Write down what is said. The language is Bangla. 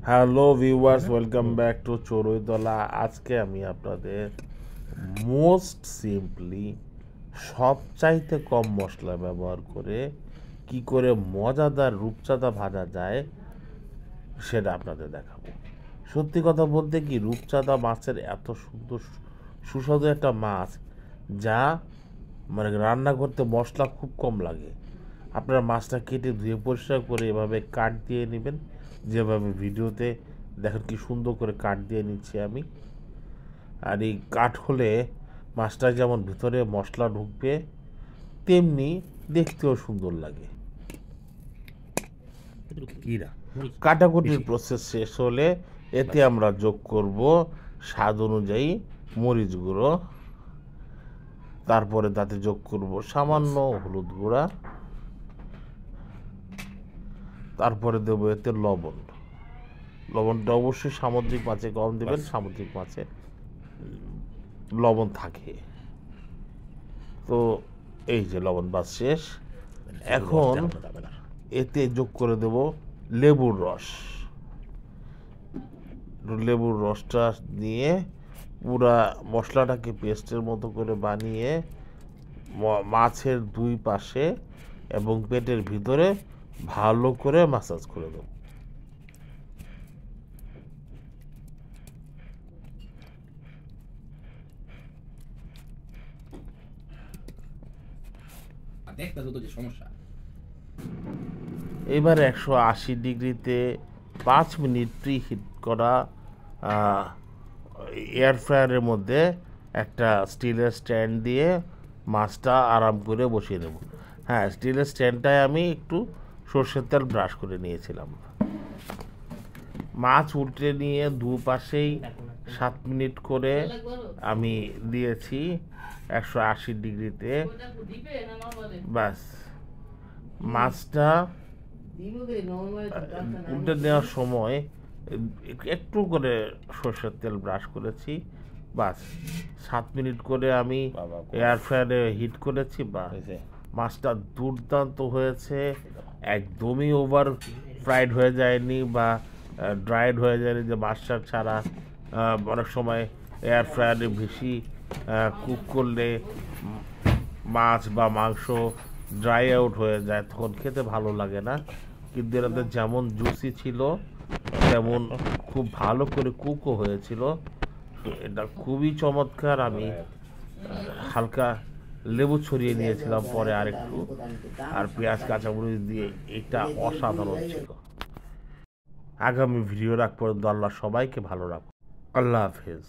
Hello viewers, welcome back to Charuitala. আজকে আমি আপনাদের মোস্ট সিম্পলি সবচাইতে কম মশলা ব্যবহার করে কি করে মজাদার রূপচাঁদা ভাজা যায় সেটা আপনাদের দেখাবো। সত্যি কথা বলতে কি, রূপচাঁদা মাছের এত সুন্দর সুস্বাদু একটা মাছ, যা মানে রান্না করতে মশলা খুব কম লাগে। আপনারা মাছটা কেটে ধুয়ে পরিষ্কার করে এভাবে কাট দিয়ে নেবেন, যেভাবে ভিডিওতে দেখেন কি সুন্দর করে কাট দিয়ে নিচ্ছি আমি। আর এই কাট হলে মাছটা যেমন ভিতরে মশলা ঢুকবে, তেমনি দেখতেও সুন্দর লাগে। কাটাকুটির প্রসেস শেষ হলে এতে আমরা যোগ করব স্বাদ অনুযায়ী মরিচ গুঁড়ো, তারপরে তাতে যোগ করব সামান্য হলুদ গুঁড়া, তারপরে দেবো এতে লবণ। লবণটা অবশ্যই সামুদ্রিক মাছে কম দেবেন, সামুদ্রিক মাছে লবণ থাকে। তো এই যে লবণ বাস শেষ। এখন এতে যোগ করে দেব লেবুর রস। লেবুর রসটা নিয়ে পুরা মশলাটাকে পেস্টের মতো করে বানিয়ে মাছের দুই পাশে এবং পেটের ভিতরে ভালো করে মাসাজ করে দেব। এবার 180 ডিগ্রিতে 5 মিনিট প্রি হিট করা এয়ার ফ্রায়ারের মধ্যে একটা স্টিলের স্ট্যান্ড দিয়ে মাছটা আরাম করে বসিয়ে দেব। হ্যাঁ, স্টিলের স্ট্যান্ডটায় আমি একটু সর্ষের তেল ব্রাশ করে নিয়েছিলাম। মাছ উল্টে নিয়ে দুপাশেই 7 মিনিট করে আমি দিয়েছি 180 ডিগ্রিতে। ব্যাস, মাছটা উল্টে নেওয়ার সময় একটু করে সর্ষের তেল ব্রাশ করেছি। বাস 7 মিনিট করে আমি এয়ার ফ্রায়ারে হিট করেছি। বা মাছটা দুর্দান্ত হয়েছে, একদমই ওভার ফ্রাইড হয়ে যায়নি বা ড্রাইড হয়ে যায়নি, যে মাছটা ছাড়া অনেক সময় এয়ার ফ্রায়ারে বেশি কুক করলে মাছ বা মাংস ড্রাই আউট হয়ে যায়, তখন খেতে ভালো লাগে না। কিন্তু এটাতে যেমন জুসি ছিল তেমন খুব ভালো করে কুকও হয়েছিল। এটা খুবই চমৎকার। আমি হালকা লেবু ছড়িয়ে নিয়েছিলাম পরে আরেকটু, আর পেঁয়াজ কাঁচামরিচ দিয়ে। এটা অসাধারণ ছিল। আগামী ভিডিও রাখ পর্যন্ত আল্লাহ সবাইকে ভালো রাখুন। আল্লাহ হাফেজ।